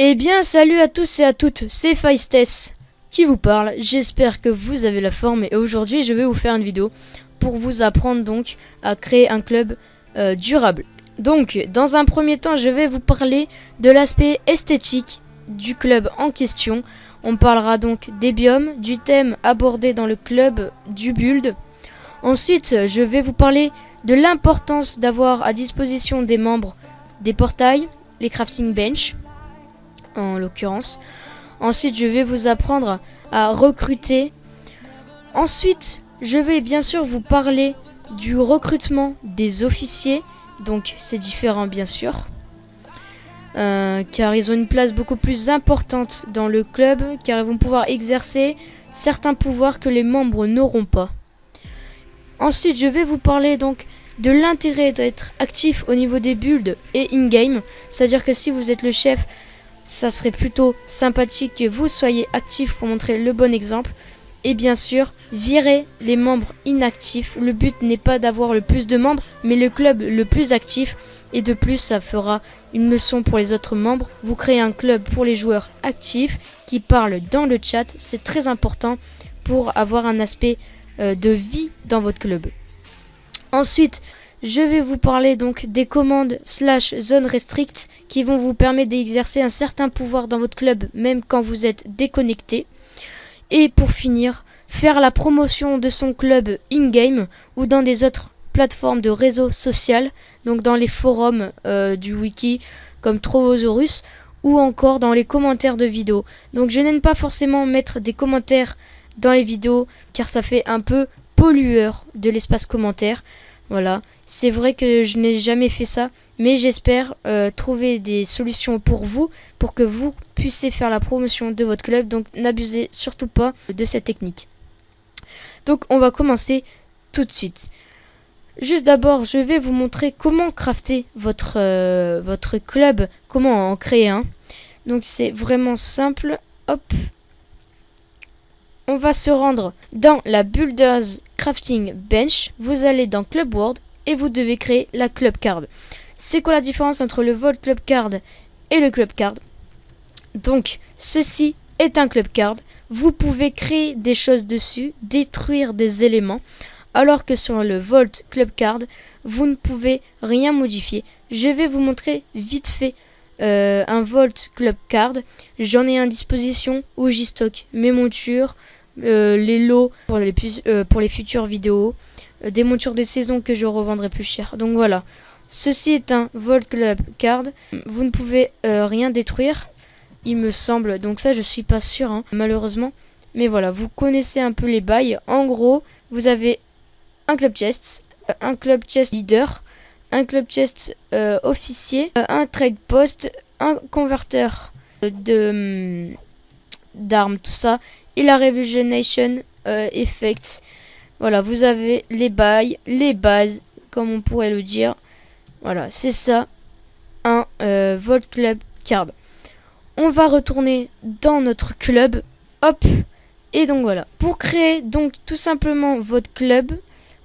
Eh bien, salut à tous et à toutes, c'est Feistes qui vous parle. J'espère que vous avez la forme et aujourd'hui, je vais vous faire une vidéo pour vous apprendre donc à créer un club durable. Donc, dans un premier temps, je vais vous parler de l'aspect esthétique du club en question. On parlera donc des biomes, du thème abordé dans le club, du build. Ensuite, je vais vous parler de l'importance d'avoir à disposition des membres des portails, les crafting bench en l'occurrence. Ensuite, je vais vous apprendre à recruter. Ensuite, je vais bien sûr vous parler du recrutement des officiers. Donc, c'est différent bien sûr. Car ils ont une place beaucoup plus importante dans le club. Car ils vont pouvoir exercer certains pouvoirs que les membres n'auront pas. Ensuite, je vais vous parler donc de l'intérêt d'être actif au niveau des builds et in-game. C'est-à-dire que si vous êtes le chef, ça serait plutôt sympathique que vous soyez actif pour montrer le bon exemple. Et bien sûr, virer les membres inactifs. Le but n'est pas d'avoir le plus de membres, mais le club le plus actif. Et de plus, ça fera une leçon pour les autres membres. Vous créez un club pour les joueurs actifs qui parlent dans le chat. C'est très important pour avoir un aspect de vie dans votre club. Ensuite, je vais vous parler donc des commandes / zone restrict qui vont vous permettre d'exercer un certain pouvoir dans votre club même quand vous êtes déconnecté. Et pour finir, faire la promotion de son club in-game ou dans des autres plateformes de réseau social, donc dans les forums du wiki comme Trovosaurus ou encore dans les commentaires de vidéos. Donc je n'aime pas forcément mettre des commentaires dans les vidéos car ça fait un peu pollueur de l'espace commentaire. Voilà, c'est vrai que je n'ai jamais fait ça, mais j'espère trouver des solutions pour vous, pour que vous puissiez faire la promotion de votre club. Donc n'abusez surtout pas de cette technique. Donc on va commencer tout de suite. Juste d'abord, je vais vous montrer comment crafter votre club, comment en créer un. Donc c'est vraiment simple. Hop. On va se rendre dans la Builders Crafting Bench. Vous allez dans Club World et vous devez créer la Club Card. C'est quoi la différence entre le Vault Club Card et le Club Card? Donc, ceci est un Club Card. Vous pouvez créer des choses dessus, détruire des éléments, alors que sur le Vault Club Card, vous ne pouvez rien modifier. Je vais vous montrer vite fait un Vault Club Card. J'en ai à disposition où j'y stocke mes montures, les lots pour les futures vidéos, des montures de saison que je revendrai plus cher. Donc voilà, ceci est un Vault Club Card. Vous ne pouvez rien détruire, il me semble. Donc ça, je suis pas sûr, hein, malheureusement. Mais voilà, vous connaissez un peu les bails. En gros, vous avez un club chest, un club chest leader, un club chest officier, un trade post, un converteur d'armes, tout ça, et la Revisionation Effects. Voilà, vous avez les bails, les bases, comme on pourrait le dire. Voilà, c'est ça, un Vault Club Card. On va retourner dans notre club, hop, et donc voilà. Pour créer donc tout simplement votre club,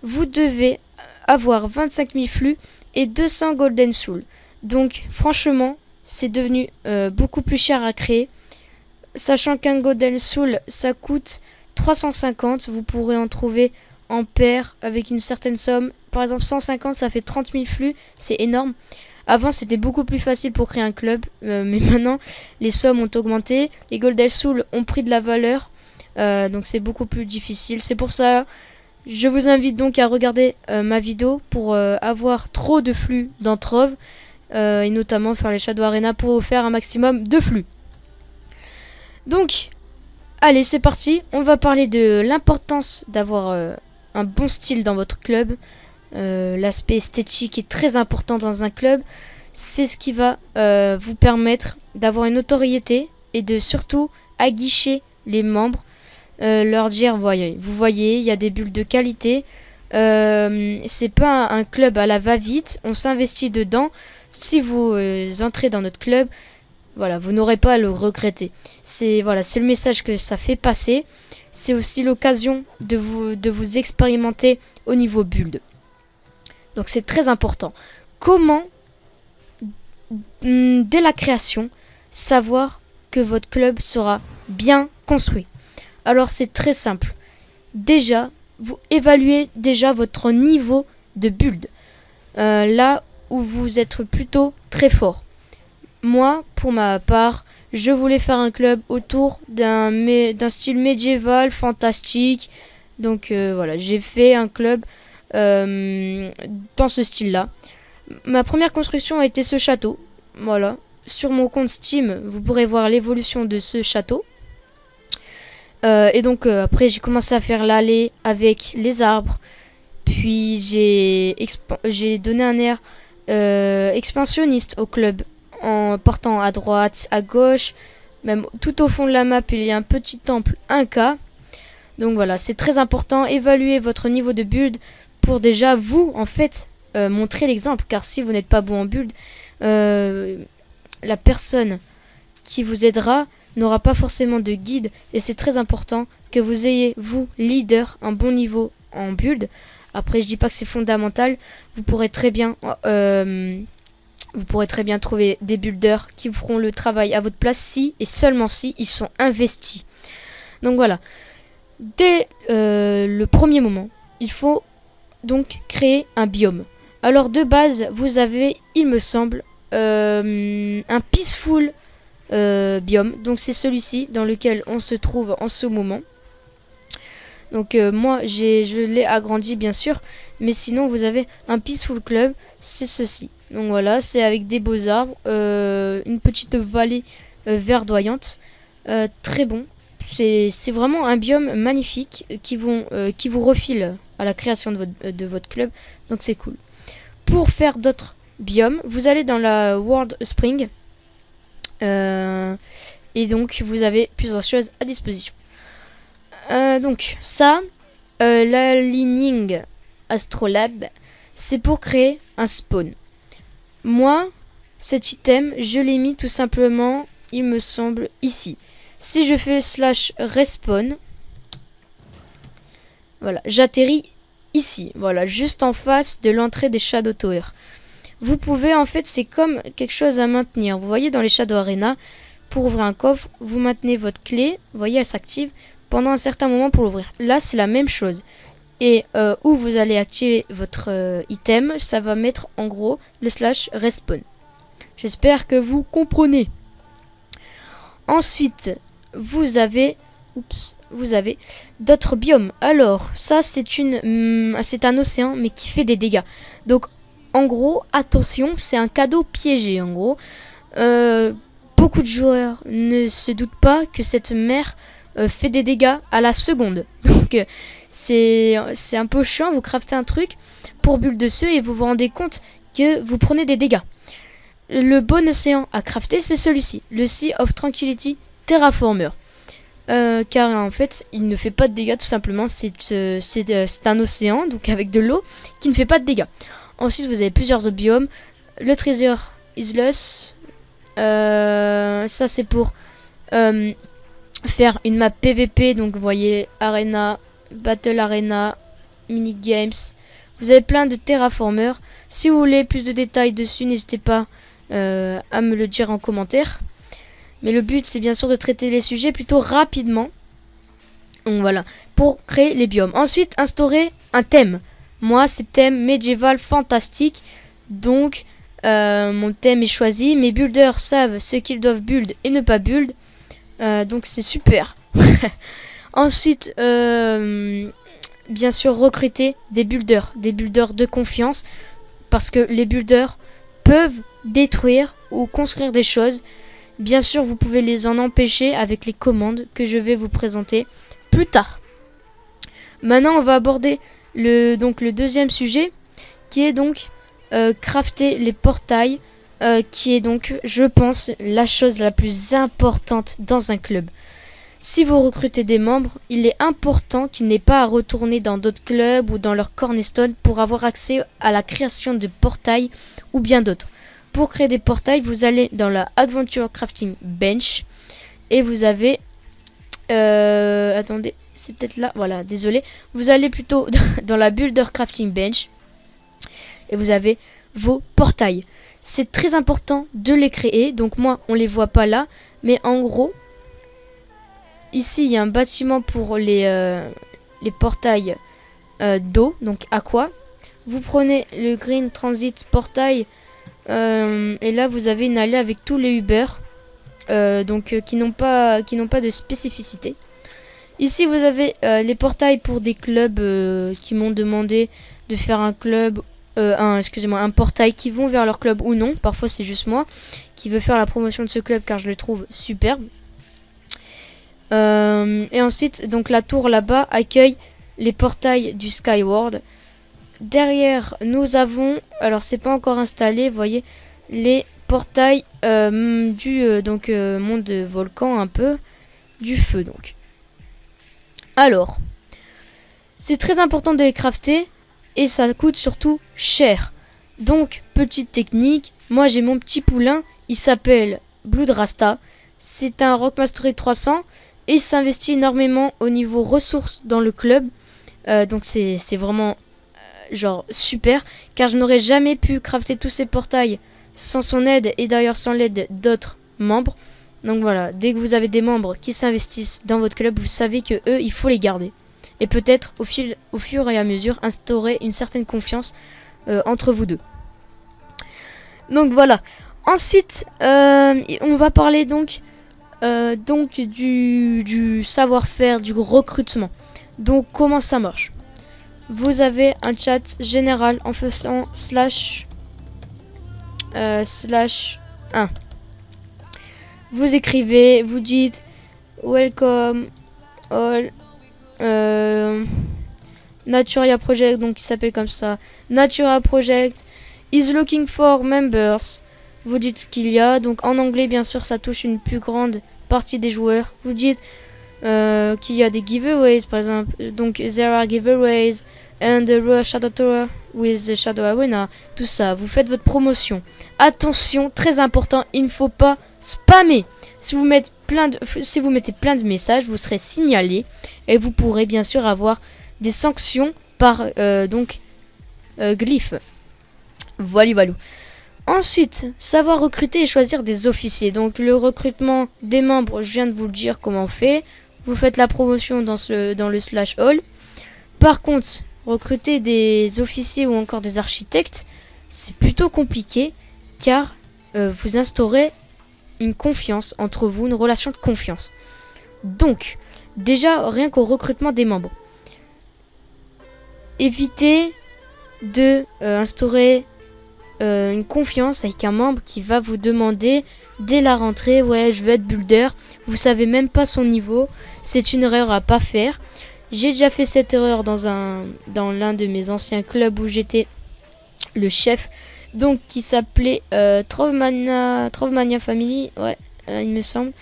vous devez avoir 25 000 flux et 200 Golden Soul. Donc franchement, c'est devenu beaucoup plus cher à créer. Sachant qu'un Golden Soul, ça coûte 350. Vous pourrez en trouver en paire avec une certaine somme. Par exemple, 150, ça fait 30 000 flux. C'est énorme. Avant, c'était beaucoup plus facile pour créer un club. Mais maintenant, les sommes ont augmenté. Les Golden Soul ont pris de la valeur. Donc c'est beaucoup plus difficile. C'est pour ça, je vous invite donc à regarder ma vidéo pour avoir trop de flux dans Trove. Et notamment faire les Shadow Arena pour faire un maximum de flux. Donc, allez, c'est parti. On va parler de l'importance d'avoir un bon style dans votre club. L'aspect esthétique est très important dans un club. C'est ce qui va vous permettre d'avoir une notoriété et de surtout aguicher les membres. Leur dire, vous voyez, il y a des bulles de qualité. C'est pas un club à la va-vite. On s'investit dedans. Si vous entrez dans notre club, voilà, vous n'aurez pas à le regretter. C'est le message que ça fait passer. C'est aussi l'occasion de vous expérimenter au niveau build. Donc c'est très important. Comment, dès la création, savoir que votre club sera bien construit? Alors c'est très simple. Déjà, vous évaluez déjà votre niveau de build. Là où vous êtes plutôt très fort. Moi, pour ma part, je voulais faire un club autour d'un style médiéval, fantastique. Donc voilà, j'ai fait un club dans ce style-là. Ma première construction a été ce château. Voilà. Sur mon compte Steam, vous pourrez voir l'évolution de ce château. Et donc après, j'ai commencé à faire l'allée avec les arbres. Puis j'ai donné un air expansionniste au club en portant à droite, à gauche, même tout au fond de la map, il y a un petit temple 1K. Donc voilà, c'est très important. Évaluer votre niveau de build pour déjà vous, en fait, montrer l'exemple. Car si vous n'êtes pas bon en build, la personne qui vous aidera n'aura pas forcément de guide. Et c'est très important que vous ayez, vous, leader, un bon niveau en build. Après, je dis pas que c'est fondamental. Vous pourrez très bien trouver des builders qui vous feront le travail à votre place si et seulement si ils sont investis. Donc voilà. Dès le premier moment, il faut donc créer un biome. Alors de base, vous avez, il me semble, un peaceful biome. Donc c'est celui-ci dans lequel on se trouve en ce moment. Donc moi je l'ai agrandi bien sûr, mais sinon vous avez un peaceful club, c'est ceci. Donc voilà, c'est avec des beaux arbres, une petite vallée verdoyante, très bon. C'est vraiment un biome magnifique qui vous refile à la création de votre club, donc c'est cool. Pour faire d'autres biomes, vous allez dans la World Spring, et donc vous avez plusieurs choses à disposition. Donc ça, l'Aligning Astrolab, c'est pour créer un spawn. Moi, cet item, je l'ai mis tout simplement, il me semble, ici. Si je fais /respawn, voilà, j'atterris ici, voilà, juste en face de l'entrée des Shadow Tower. Vous pouvez, en fait, c'est comme quelque chose à maintenir. Vous voyez dans les Shadow Arena, pour ouvrir un coffre, vous maintenez votre clé, vous voyez, elle s'active pendant un certain moment pour l'ouvrir. Là, c'est la même chose. Et où vous allez activer votre item, ça va mettre en gros le /respawn. J'espère que vous comprenez. Ensuite, vous avez d'autres biomes. Alors, ça c'est un océan mais qui fait des dégâts. Donc, en gros, attention, c'est un cadeau piégé. En gros, beaucoup de joueurs ne se doutent pas que cette mer fait des dégâts à la seconde. Donc c'est un peu chiant, vous craftez un truc pour bulle dessus et vous vous rendez compte que vous prenez des dégâts. Le bon océan à crafter, c'est celui-ci, le Sea of Tranquility Terraformer. Car en fait, il ne fait pas de dégâts tout simplement, c'est un océan, donc avec de l'eau, qui ne fait pas de dégâts. Ensuite, vous avez plusieurs biomes, le Treasure Isles, ça c'est pour faire une map PVP, donc vous voyez Arena, Battle Arena, Mini Games. Vous avez plein de terraformers. Si vous voulez plus de détails dessus, n'hésitez pas à me le dire en commentaire. Mais le but, c'est bien sûr de traiter les sujets plutôt rapidement. Donc voilà, pour créer les biomes. Ensuite, instaurer un thème. Moi, c'est thème médiéval fantastique. Donc, mon thème est choisi. Mes builders savent ce qu'ils doivent build et ne pas build. Donc c'est super. Ensuite, bien sûr, recruter des builders de confiance, parce que les builders peuvent détruire ou construire des choses. Bien sûr, vous pouvez les en empêcher avec les commandes que je vais vous présenter plus tard. Maintenant, on va aborder le deuxième sujet, qui est donc crafter les portails. Qui est donc, je pense, la chose la plus importante dans un club. Si vous recrutez des membres, il est important qu'ils n'aient pas à retourner dans d'autres clubs ou dans leur cornerstone pour avoir accès à la création de portails ou bien d'autres. Pour créer des portails, vous allez dans la Adventure Crafting Bench et vous avez... attendez, c'est peut-être là, voilà, désolé. Vous allez plutôt dans la Builder Crafting Bench et vous avez vos portails. c'est très important de les créer. Donc moi, on les voit pas là, mais en gros, ici, il y a un bâtiment pour les portails d'eau, donc aqua. Vous prenez le Green Transit Portail et là, vous avez une allée avec tous les Uber qui n'ont pas de spécificité. Ici, vous avez les portails pour des clubs qui m'ont demandé de faire un club, un portail qui vont vers leur club ou non. Parfois, c'est juste moi qui veux faire la promotion de ce club car je le trouve superbe. Et ensuite, donc la tour là-bas accueille les portails du Skyward. Derrière, nous avons, alors c'est pas encore installé, vous voyez, les portails monde volcan un peu, du feu donc. Alors, c'est très important de les crafter et ça coûte surtout cher. Donc, petite technique, moi j'ai mon petit poulain, il s'appelle Blood Rasta. C'est un Rock Mastery 300 et il s'investit énormément au niveau ressources dans le club. Donc c'est vraiment genre super car je n'aurais jamais pu crafter tous ces portails sans son aide et d'ailleurs sans l'aide d'autres membres. Donc voilà, dès que vous avez des membres qui s'investissent dans votre club, vous savez que eux, il faut les garder. Et peut-être au fur et à mesure instaurer une certaine confiance entre vous deux. Donc voilà. Ensuite, on va parler donc du savoir-faire, du recrutement. Donc comment ça marche? Vous avez un chat général en faisant /1. Vous écrivez, vous dites welcome all Naturia Project, donc il s'appelle comme ça. Naturia Project is looking for members. Vous dites ce qu'il y a, donc en anglais bien sûr ça touche une plus grande partie des joueurs. Vous dites qu'il y a des giveaways par exemple, donc there are giveaways and the Shadow Tower with the Shadow Arena, tout ça. Vous faites votre promotion. Attention, très important, il ne faut pas spammer. Si vous mettez plein de messages, vous serez signalé et vous pourrez bien sûr avoir des sanctions par glyphe. Voilà. Ensuite, savoir recruter et choisir des officiers. Donc le recrutement des membres, je viens de vous le dire comment on fait. Vous faites la promotion dans le /all. Par contre, recruter des officiers ou encore des architectes, c'est plutôt compliqué car vous instaurez une confiance entre vous, une relation de confiance. Donc, déjà, rien qu'au recrutement des membres, évitez de instaurer une confiance avec un membre qui va vous demander dès la rentrée, ouais, je veux être builder. Vous savez même pas son niveau. C'est une erreur à pas faire. J'ai déjà fait cette erreur dans l'un de mes anciens clubs où j'étais le chef, donc qui s'appelait Trovmania Family, ouais, il me semble,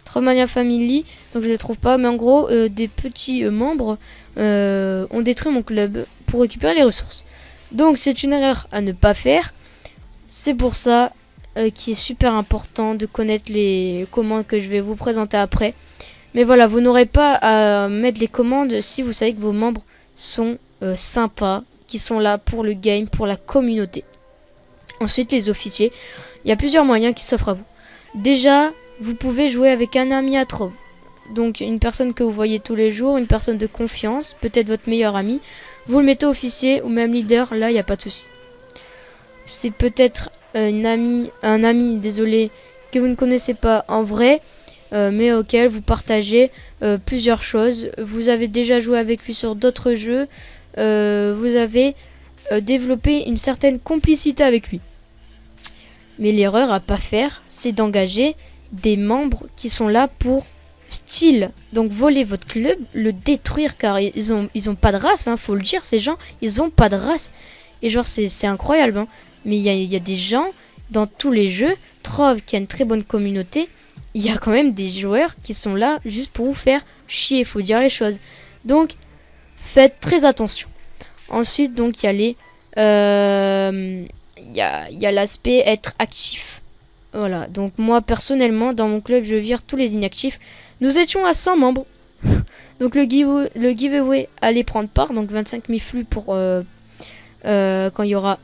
Trovmania Family, donc je ne le trouve pas, mais en gros, des petits membres ont détruit mon club pour récupérer les ressources. Donc c'est une erreur à ne pas faire. C'est pour ça qu'il est super important de connaître les commandes que je vais vous présenter après. Mais voilà, vous n'aurez pas à mettre les commandes si vous savez que vos membres sont sympas, qui sont là pour le game, pour la communauté. Ensuite, les officiers. Il y a plusieurs moyens qui s'offrent à vous. Déjà, vous pouvez jouer avec un ami à Trove. Donc, une personne que vous voyez tous les jours, une personne de confiance, peut-être votre meilleur ami. Vous le mettez officier ou même leader, là, il n'y a pas de souci. C'est peut-être un ami, désolé, que vous ne connaissez pas en vrai, mais auquel vous partagez plusieurs choses. Vous avez déjà joué avec lui sur d'autres jeux. Vous avez développé une certaine complicité avec lui. Mais l'erreur à pas faire, c'est d'engager des membres qui sont là pour style. Donc voler votre club, le détruire car ils ont pas de race, hein, faut le dire, ces gens, ils ont pas de race. Et genre c'est incroyable, hein. Mais il y a des gens dans tous les jeux, Trove qui a une très bonne communauté, il y a quand même des joueurs qui sont là juste pour vous faire chier, faut dire les choses. Donc faites très attention. Ensuite donc il y a les il y a l'aspect être actif. Voilà, donc moi personnellement dans mon club je vire tous les inactifs. Nous étions à 100 membres. Donc le giveaway allait prendre part, donc 25 000 flux pour quand il y aura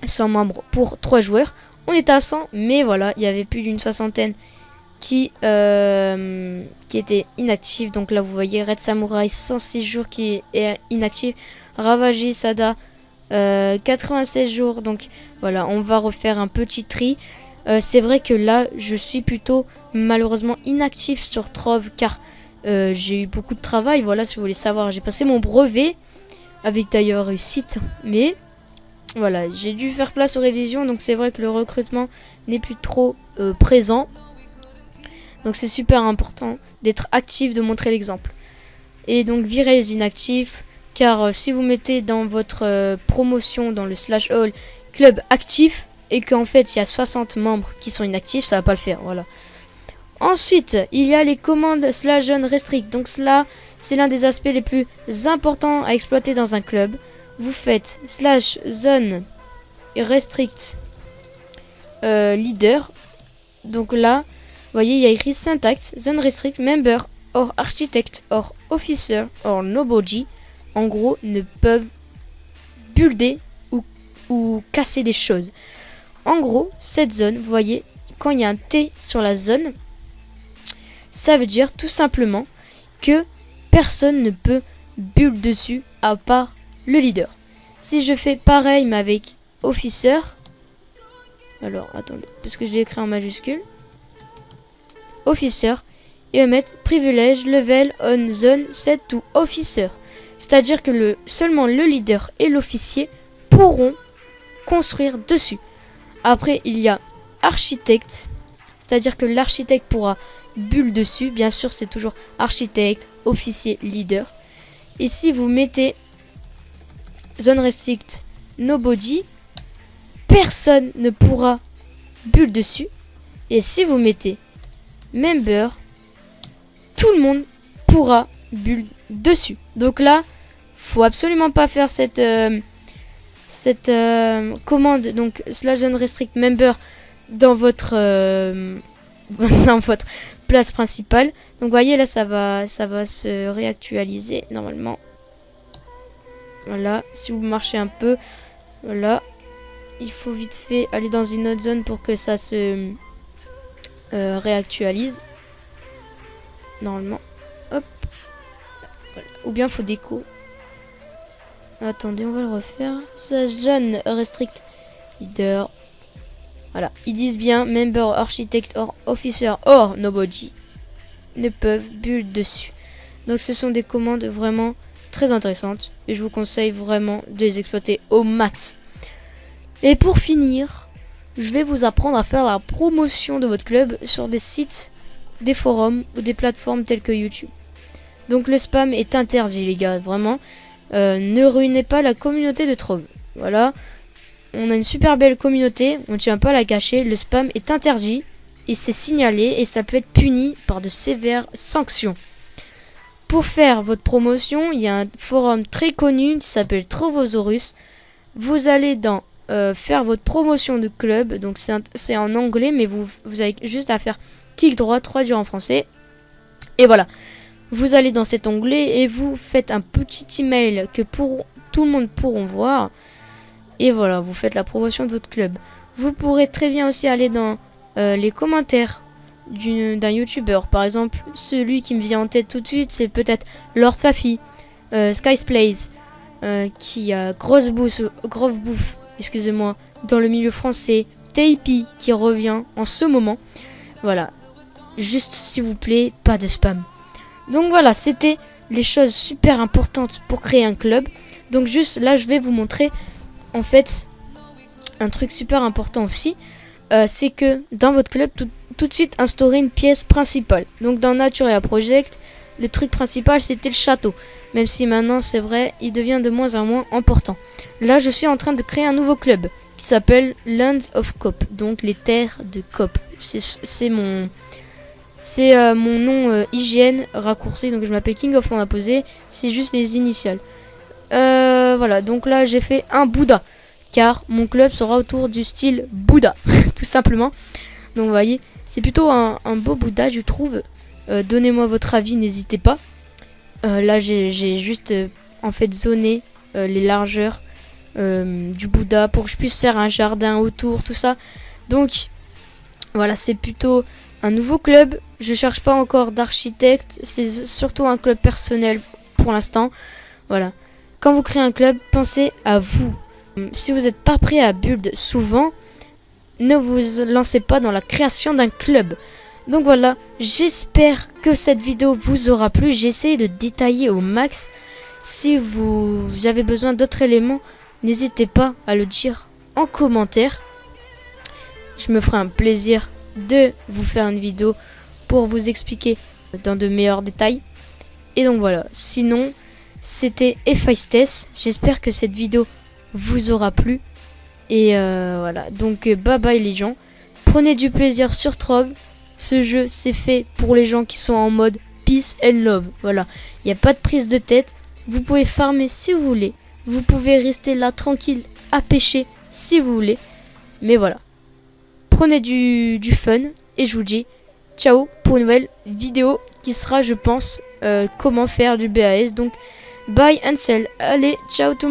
100 membres pour 3 joueurs. On était à 100, mais voilà, il y avait plus d'une soixantaine qui était inactive. Donc là, vous voyez, Red Samurai, 106 jours qui est inactif. Ravagé Sada, 96 jours. Donc voilà, on va refaire un petit tri. C'est vrai que là, je suis plutôt malheureusement inactif sur Trove, car j'ai eu beaucoup de travail. Voilà, si vous voulez savoir, j'ai passé mon brevet, avec d'ailleurs réussite, mais voilà, j'ai dû faire place aux révisions. Donc c'est vrai que le recrutement n'est plus trop présent. Donc c'est super important d'être actif, de montrer l'exemple. Et donc virer les inactifs, car si vous mettez dans votre promotion, dans le /all, club actif, et qu'en fait il y a 60 membres qui sont inactifs, ça va pas le faire, voilà. Ensuite, il y a les commandes /zone restrict. Donc cela, c'est l'un des aspects les plus importants à exploiter dans un club. Vous faites /zone restrict leader. Donc là, vous voyez, il y a écrit syntaxe, zone restrict, member, or architect, or officer, or nobody. En gros, ne peuvent builder ou casser des choses. En gros, cette zone, vous voyez, quand il y a un T sur la zone, ça veut dire tout simplement que personne ne peut build dessus à part le leader. Si je fais pareil mais avec officer, alors attendez, parce que je l'ai écrit en majuscule, officer, et va mettre privilège level on zone set to officer. C'est-à-dire que seulement le leader et l'officier pourront construire dessus. Après, il y a architecte, c'est-à-dire que l'architecte pourra bulle dessus. Bien sûr, c'est toujours architecte, officier, leader. Et si vous mettez zone restrict nobody, personne ne pourra bulle dessus. Et si vous mettez member, tout le monde pourra bulle dessus. Donc là, faut absolument pas faire cette commande, donc /zone restrict member dans votre dans votre place principale. Donc vous voyez là, ça va se réactualiser normalement. Voilà, si vous marchez un peu, voilà, il faut vite fait aller dans une autre zone pour que ça se réactualise normalement. Hop, voilà. Ou bien faut déco. Attendez, on va le refaire. Zone restrict leader. Voilà, ils disent bien member, architect, or officer, or nobody ne peuvent build dessus. Donc ce sont des commandes vraiment très intéressantes et je vous conseille vraiment de les exploiter au max. Et pour finir, je vais vous apprendre à faire la promotion de votre club sur des sites, des forums ou des plateformes telles que YouTube. Donc le spam est interdit, les gars, vraiment. Ne ruinez pas la communauté de Trove. Voilà, on a une super belle communauté, on ne tient pas à la cacher. Le spam est interdit et c'est signalé et ça peut être puni par de sévères sanctions. Pour faire votre promotion, il y a un forum très connu qui s'appelle Trovosaurus. Vous allez dans faire votre promotion de club, donc c'est en anglais, mais vous avez juste à faire clic droit, traduire en français. Et voilà. Vous allez dans cet onglet et vous faites un petit email que tout le monde pourront voir. Et voilà, vous faites la promotion de votre club. Vous pourrez très bien aussi aller dans les commentaires d'un youtubeur. Par exemple, celui qui me vient en tête tout de suite, c'est peut-être Lord Fafi, Skies Plays, qui a grosse bouffe, excusez-moi, dans le milieu français. Taipi qui revient en ce moment. Voilà, juste s'il vous plaît, pas de spam. Donc voilà, c'était les choses super importantes pour créer un club. Donc juste là, je vais vous montrer en fait un truc super important aussi. C'est que dans votre club, tout de suite instaurer une pièce principale. Donc dans Naturia Project, le truc principal c'était le château. Même si maintenant c'est vrai, il devient de moins en moins important. Là, je suis en train de créer un nouveau club qui s'appelle Lands of Cop. Donc les terres de Cop. C'est mon nom IGN raccourci, donc je m'appelle King of Mondaposé, c'est juste les initiales. Voilà, donc là j'ai fait un Bouddha, car mon club sera autour du style Bouddha, tout simplement. Donc vous voyez, c'est plutôt un beau Bouddha, je trouve. Donnez-moi votre avis, n'hésitez pas. Là j'ai juste en fait zoné les largeurs du Bouddha pour que je puisse faire un jardin autour, tout ça. Donc voilà, c'est plutôt un nouveau club. Je cherche pas encore d'architecte, c'est surtout un club personnel pour l'instant. Voilà. Quand vous créez un club, pensez à vous. Si vous n'êtes pas prêt à build souvent, ne vous lancez pas dans la création d'un club. Donc voilà, j'espère que cette vidéo vous aura plu. J'ai essayé de détailler au max. Si vous avez besoin d'autres éléments, n'hésitez pas à le dire en commentaire. Je me ferai un plaisir de vous faire une vidéo pour vous expliquer dans de meilleurs détails. Et donc voilà, sinon c'était Hephaestus. J'espère que cette vidéo vous aura plu. Et voilà, donc bye bye les gens. Prenez du plaisir sur Trove. Ce jeu c'est fait pour les gens qui sont en mode peace and love. Voilà, il n'y a pas de prise de tête. Vous pouvez farmer si vous voulez. Vous pouvez rester là tranquille à pêcher si vous voulez. Mais voilà, prenez du fun. Et je vous dis ciao pour une nouvelle vidéo qui sera, je pense, comment faire du BAS. Donc bye and sell. Allez, ciao tout le monde.